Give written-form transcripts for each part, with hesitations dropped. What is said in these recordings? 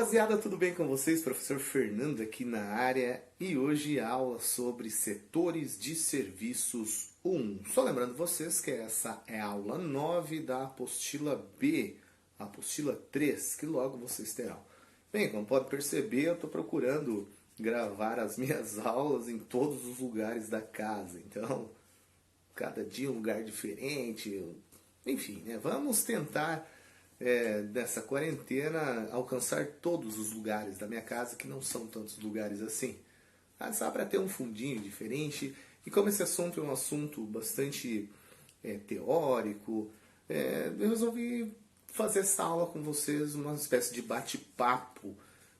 rapaziada, tudo bem com vocês? Professor Fernando aqui na área e hoje aula sobre setores de serviços 1. Só lembrando vocês que essa é a aula 9 da apostila B, a apostila 3, que logo vocês terão. Bem, como pode perceber, eu estou procurando gravar as minhas aulas em todos os lugares da casa. Então, cada dia um lugar diferente. Enfim, né? Vamos tentar... dessa quarentena, alcançar todos os lugares da minha casa, que não são tantos lugares assim. Só para ter um fundinho diferente. E como esse assunto é um assunto bastante teórico, eu resolvi fazer essa aula com vocês, uma espécie de bate-papo.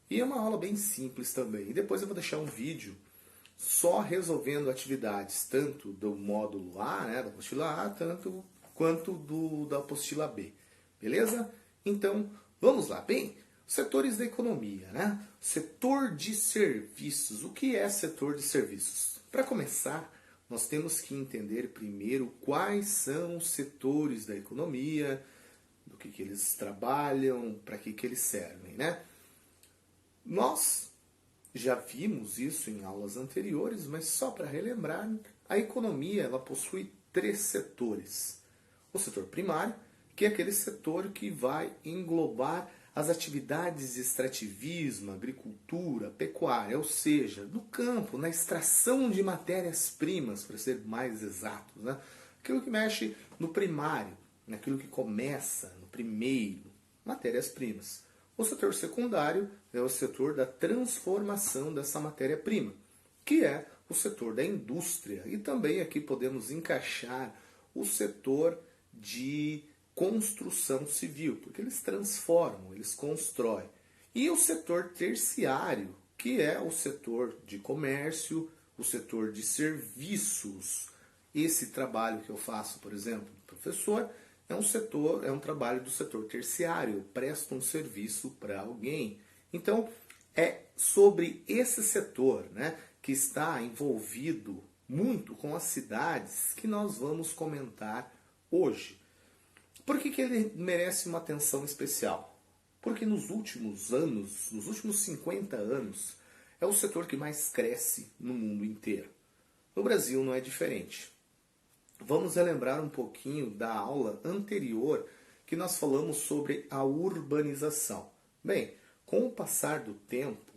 E é uma aula bem simples também. E depois eu vou deixar um vídeo só resolvendo atividades, tanto do módulo A, né, da apostila A, tanto quanto da apostila B. Beleza? Então, vamos lá. Bem, setores da economia, né? Setor de serviços. O que é setor de serviços? Para começar, nós temos que entender primeiro quais são os setores da economia, do que eles trabalham, para que eles servem, né? Nós já vimos isso em aulas anteriores, mas só para relembrar, a economia ela possui 3 setores. O setor primário, que é aquele setor que vai englobar as atividades de extrativismo, agricultura, pecuária, ou seja, no campo, na extração de matérias-primas, para ser mais exatos, né? Aquilo que mexe no primário, naquilo que começa no primeiro, matérias-primas. O setor secundário é o setor da transformação dessa matéria-prima, que é o setor da indústria. E também aqui podemos encaixar o setor de construção civil, porque eles transformam, eles constroem. E o setor terciário, que é o setor de comércio, o setor de serviços. Esse trabalho que eu faço, por exemplo, professor, é um trabalho do setor terciário, eu presto um serviço para alguém. Então, é sobre esse setor, né, que está envolvido muito com as cidades que nós vamos comentar hoje. Por que ele merece uma atenção especial? Porque nos últimos anos, nos últimos 50 anos, é o setor que mais cresce no mundo inteiro. No Brasil não é diferente. Vamos relembrar um pouquinho da aula anterior que nós falamos sobre a urbanização. Bem, com o passar do tempo,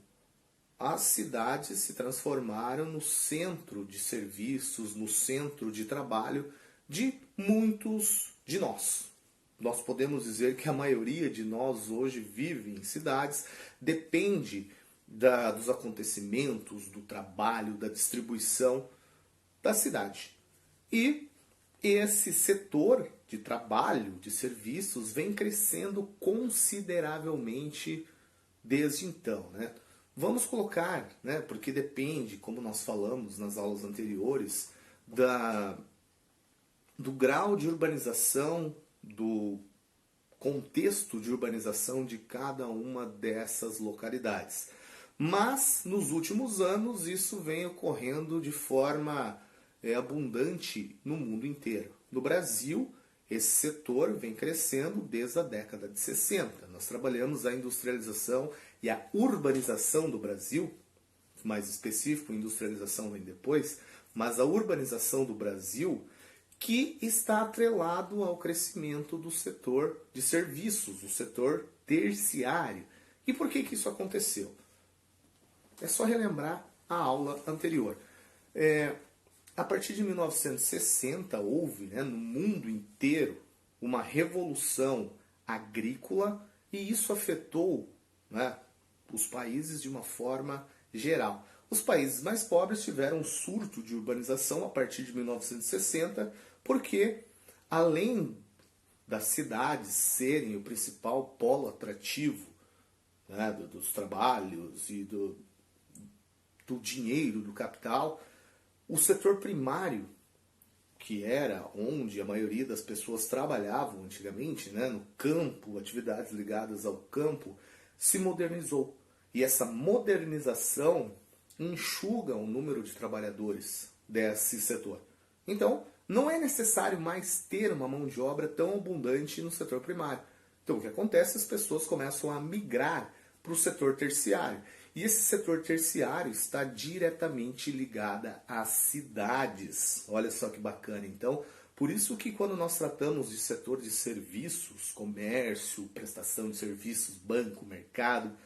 as cidades se transformaram no centro de serviços, no centro de trabalho de muitos de nós. Nós podemos dizer que a maioria de nós hoje vive em cidades, depende dos acontecimentos, do trabalho, da distribuição da cidade. E esse setor de trabalho, de serviços, vem crescendo consideravelmente desde então, né? Vamos colocar, né, porque depende, como nós falamos nas aulas anteriores, do grau de urbanização, do contexto de urbanização de cada uma dessas localidades. Mas, nos últimos anos, isso vem ocorrendo de forma abundante no mundo inteiro. No Brasil, esse setor vem crescendo desde a década de 60. Nós trabalhamos a industrialização e a urbanização do Brasil, mais específico, a industrialização vem depois, mas a urbanização do Brasil, que está atrelado ao crescimento do setor de serviços, o setor terciário. E por que isso aconteceu? É só relembrar a aula anterior. A partir de 1960 houve, né, no mundo inteiro uma revolução agrícola e isso afetou, né, os países de uma forma geral. Os países mais pobres tiveram um surto de urbanização a partir de 1960, porque além das cidades serem o principal polo atrativo, né, dos trabalhos e do dinheiro, do capital, o setor primário, que era onde a maioria das pessoas trabalhavam antigamente, né, no campo, atividades ligadas ao campo, se modernizou. E essa modernização enxuga o número de trabalhadores desse setor. Então, não é necessário mais ter uma mão de obra tão abundante no setor primário. Então, o que acontece? As pessoas começam a migrar para o setor terciário. E esse setor terciário está diretamente ligado às cidades. Olha só que bacana. Então, por isso que quando nós tratamos de setor de serviços, comércio, prestação de serviços, banco, mercado,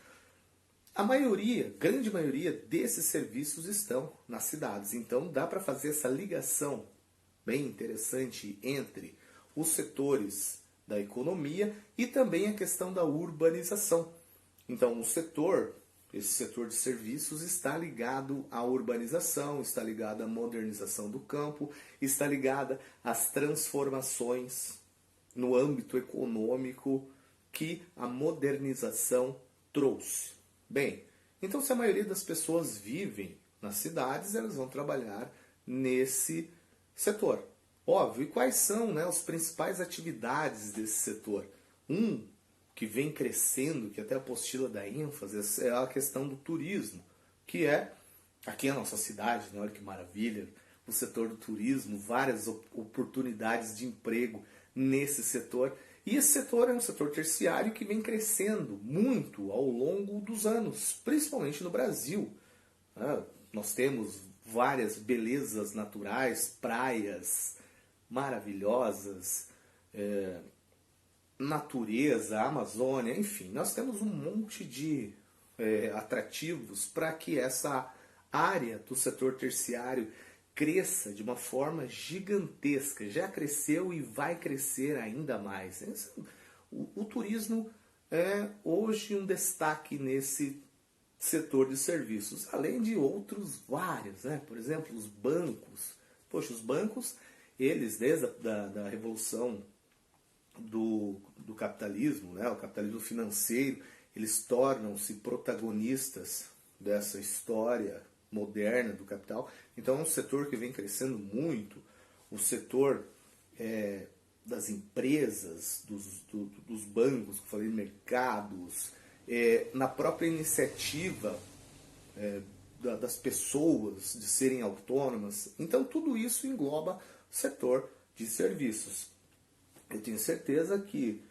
a maioria, grande maioria desses serviços estão nas cidades. Então dá para fazer essa ligação bem interessante entre os setores da economia e também a questão da urbanização. Então esse setor de serviços está ligado à urbanização, está ligado à modernização do campo, está ligado às transformações no âmbito econômico que a modernização trouxe. Bem, então se a maioria das pessoas vivem nas cidades, elas vão trabalhar nesse setor. Óbvio, e quais são, né, as principais atividades desse setor? Que vem crescendo, que até a apostila dá ênfase, é a questão do turismo, que é, aqui a nossa cidade, né, olha que maravilha, o setor do turismo, várias oportunidades de emprego nesse setor. E esse setor é um setor terciário que vem crescendo muito ao longo dos anos, principalmente no Brasil. Nós temos várias belezas naturais, praias maravilhosas, natureza, Amazônia, enfim, nós temos um monte de atrativos para que essa área do setor terciário cresça de uma forma gigantesca. Já cresceu e vai crescer ainda mais. O turismo é hoje um destaque nesse setor de serviços, além de outros vários, né? Por exemplo, os bancos. Poxa, os bancos, eles desde da revolução do capitalismo, né? O capitalismo financeiro, eles tornam-se protagonistas dessa história moderna do capital. Então é um setor que vem crescendo muito. O setor das empresas, dos bancos, que eu falei, mercados, na própria iniciativa das pessoas de serem autônomas. Então tudo isso engloba o setor de serviços. Eu tenho certeza que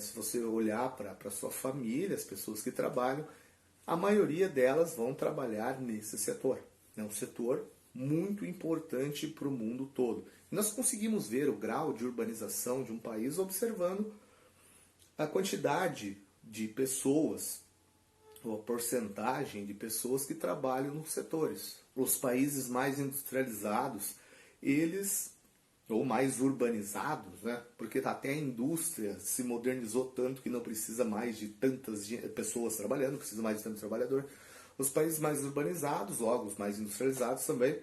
se você olhar para a sua família, as pessoas que trabalham, a maioria delas vão trabalhar nesse setor. É um setor muito importante para o mundo todo. E nós conseguimos ver o grau de urbanização de um país observando a quantidade de pessoas, ou a porcentagem de pessoas que trabalham nos setores. Os países mais industrializados, ou mais urbanizados, né? Porque até a indústria se modernizou tanto que não precisa mais de tantas pessoas trabalhando, não precisa mais de tanto trabalhador. Os países mais urbanizados, logo os mais industrializados também,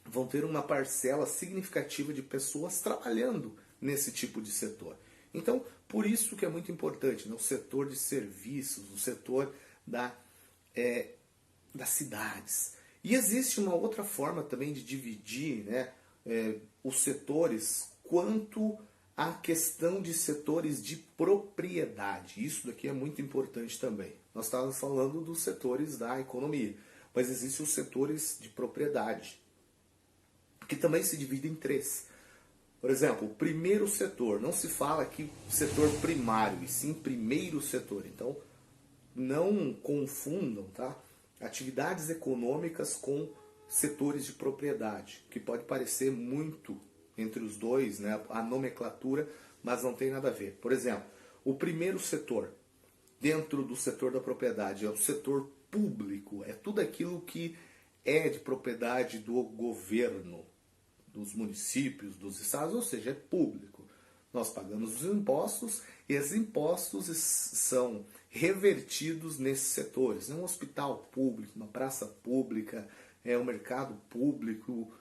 vão ter uma parcela significativa de pessoas trabalhando nesse tipo de setor. Então, por isso que é muito importante, né? O setor de serviços, o setor das cidades. E existe uma outra forma também de dividir, né, os setores quanto à questão de setores de propriedade. Isso daqui é muito importante também. Nós estávamos falando dos setores da economia, mas existem os setores de propriedade, que também se dividem em três. Por exemplo, o primeiro setor, não se fala aqui setor primário, e sim primeiro setor. Então, não confundam, tá? Atividades econômicas com setores de propriedade, que pode parecer muito entre os dois, né, a nomenclatura, mas não tem nada a ver. Por exemplo, o primeiro setor, dentro do setor da propriedade, é o setor público, é tudo aquilo que é de propriedade do governo, dos municípios, dos estados, ou seja, é público. Nós pagamos os impostos e esses impostos são revertidos nesses setores. Um hospital público, uma praça pública, um mercado público,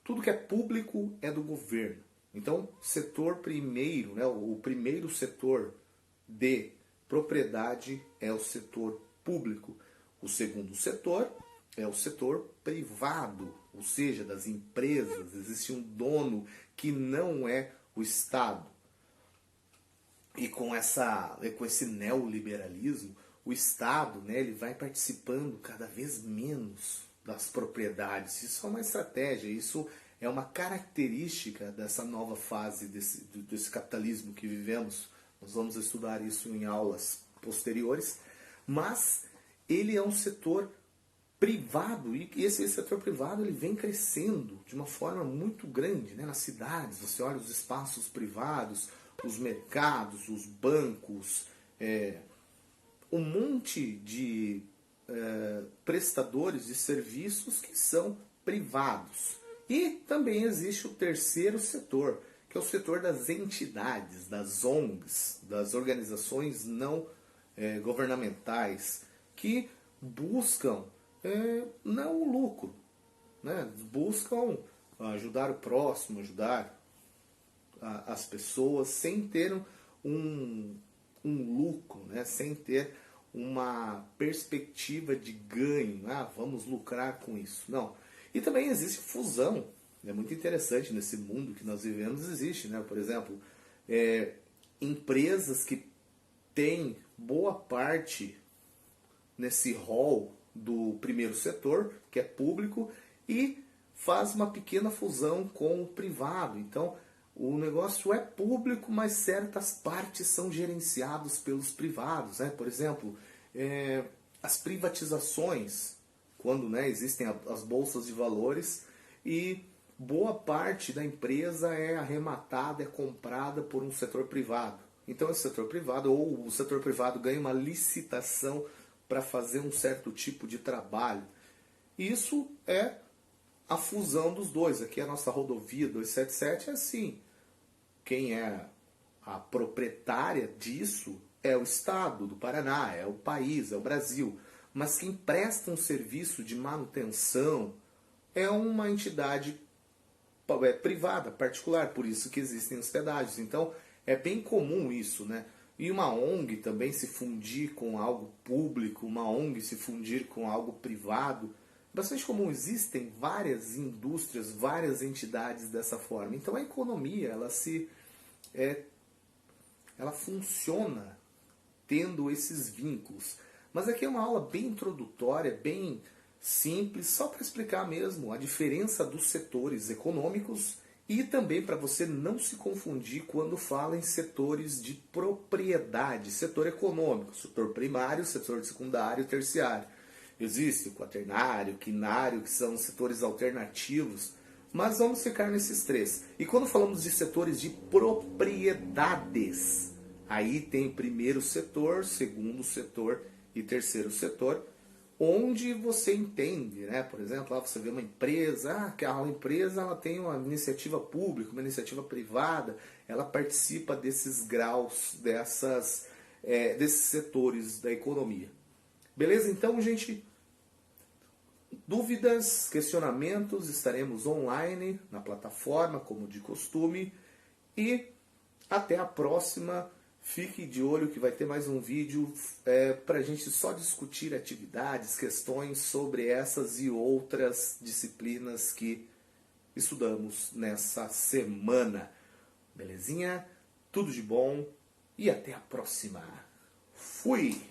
tudo que é público é do governo. Então, setor primeiro, né, o primeiro setor de propriedade é o setor público. O segundo setor é o setor privado, ou seja, das empresas. Existe um dono que não é o Estado. E com esse neoliberalismo, o Estado, né, ele vai participando cada vez menos das propriedades. Isso é uma estratégia, isso é uma característica dessa nova fase desse capitalismo que vivemos. Nós vamos estudar isso em aulas posteriores, mas ele é um setor privado, e esse setor privado ele vem crescendo de uma forma muito grande, né? Nas cidades, você olha os espaços privados, os mercados, os bancos, um monte de prestadores de serviços que são privados. E também existe o terceiro setor, que é o setor das entidades, das ONGs, das organizações não governamentais, que buscam não o lucro, né? Buscam ajudar o próximo, ajudar as pessoas sem ter um lucro, né? Sem ter uma perspectiva de ganho, vamos lucrar com isso. Não. E também existe fusão, é muito interessante nesse mundo que nós vivemos, existe, né? Por exemplo, empresas que têm boa parte nesse rol do primeiro setor, que é público, e faz uma pequena fusão com o privado. Então, o negócio é público, mas certas partes são gerenciadas pelos privados, né? Por exemplo, as privatizações, quando, né, existem as bolsas de valores e boa parte da empresa é arrematada, é comprada por um setor privado. Então esse setor privado, ou o setor privado ganha uma licitação para fazer um certo tipo de trabalho. Isso é a fusão dos dois. Aqui a nossa rodovia 277 é assim. Quem é a proprietária disso é o Estado do Paraná, é o país, é o Brasil. Mas quem presta um serviço de manutenção é uma entidade privada, particular, por isso que existem os pedágios. Então é bem comum isso, né? E uma ONG também se fundir com algo público, uma ONG se fundir com algo privado. Bastante comum, existem várias indústrias, várias entidades dessa forma. Então a economia, ela funciona tendo esses vínculos. Mas aqui é uma aula bem introdutória, bem simples, só para explicar mesmo a diferença dos setores econômicos e também para você não se confundir quando fala em setores de propriedade, setor econômico, setor primário, setor secundário e terciário. Existe o quaternário, quinário, que são setores alternativos, mas vamos ficar nesses três. E quando falamos de setores de propriedades, aí tem primeiro setor, segundo setor e terceiro setor, onde você entende, né? Por exemplo, lá você vê uma empresa, aquela empresa ela tem uma iniciativa pública, uma iniciativa privada, ela participa desses graus, desses setores da economia. Beleza? Então, gente, dúvidas, questionamentos, estaremos online na plataforma, como de costume, e até a próxima. Fique de olho que vai ter mais um vídeo para a gente só discutir atividades, questões sobre essas e outras disciplinas que estudamos nessa semana. Belezinha? Tudo de bom e até a próxima. Fui!